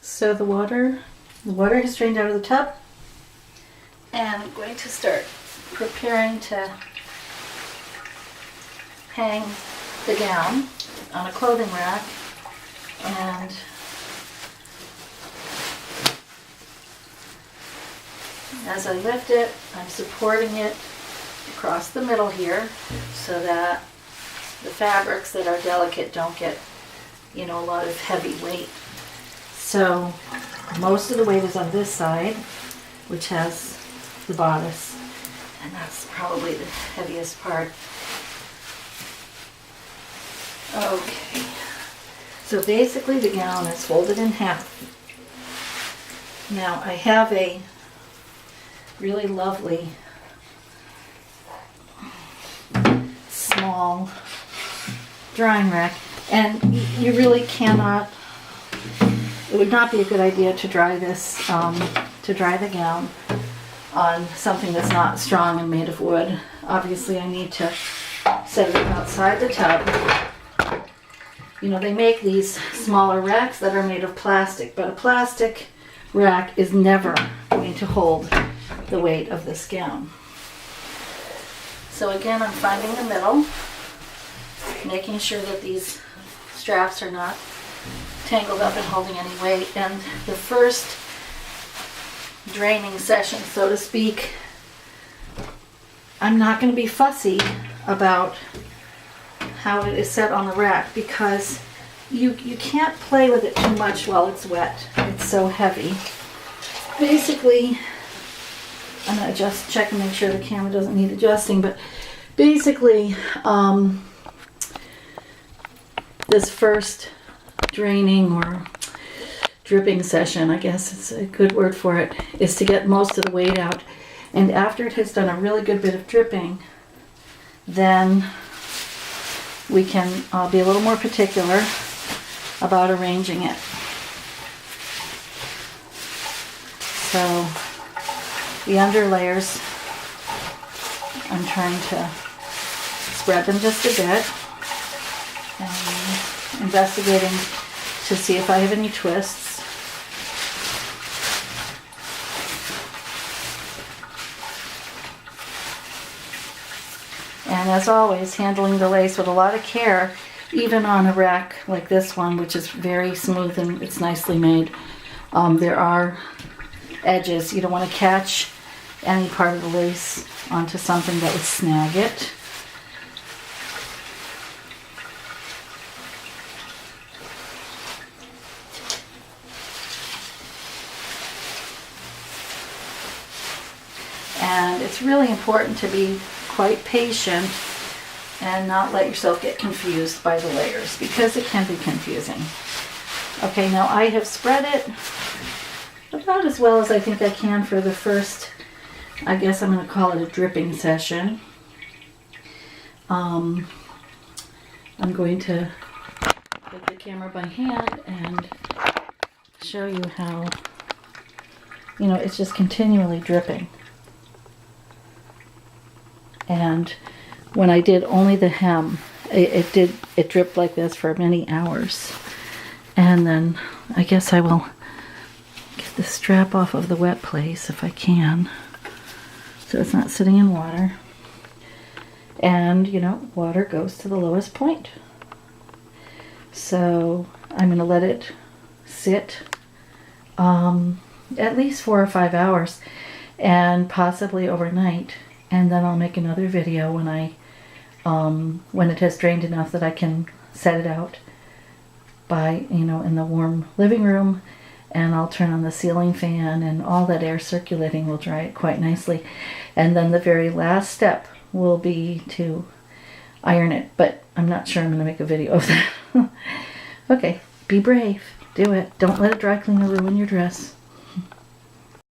So the water has drained out of the tub, and I'm going to start preparing to hang the gown on a clothing rack. And as I lift it, I'm supporting it across the middle here so that the fabrics that are delicate don't get, a lot of heavy weight. So most of the weight is on this side, which has the bodice, and that's probably the heaviest part. Okay, so basically the gown is folded in half. Now I have a really lovely small drying rack, and you really cannot, it would not be a good idea to dry this, to dry the gown on something that's not strong and made of wood. Obviously I need to set it outside the tub. They make these smaller racks that are made of plastic, but a plastic rack is never going to hold the weight of this gown. So again, I'm finding the middle, making sure that these straps are not tangled up and holding any weight. And the first draining session, so to speak, I'm not going to be fussy about how it is set on the rack, because you can't play with it too much while it's wet. It's so heavy. Basically, I'm going to just check and make sure the camera doesn't need adjusting, but basically this first draining or dripping session, I guess it's a good word for it, is to get most of the weight out. And after it has done a really good bit of dripping, then we can be a little more particular about arranging it. So the under layers, I'm trying to spread them just a bit and investigating to see if I have any twists. And as always, handling the lace with a lot of care, even on a rack like this one, which is very smooth and it's nicely made. There are edges. You don't want to catch any part of the lace onto something that would snag it. And it's really important to be quite patient and not let yourself get confused by the layers, because it can be confusing. Okay, now I have spread it about as well as I think I can for the first, I guess I'm going to call it a dripping session. I'm going to take the camera by hand and show you how, it's just continually dripping. And when I did only the hem, it dripped like this for many hours. And then I guess I will get the strap off of the wet place if I can, so it's not sitting in water. And water goes to the lowest point. So I'm going to let it sit at least 4 or 5 hours, and possibly overnight. And then I'll make another video when it has drained enough that I can set it out by, in the warm living room, and I'll turn on the ceiling fan and all that air circulating will dry it quite nicely. And then the very last step will be to iron it, but I'm not sure I'm going to make a video of that. Okay, be brave. Do it. Don't let a dry cleaner ruin your dress.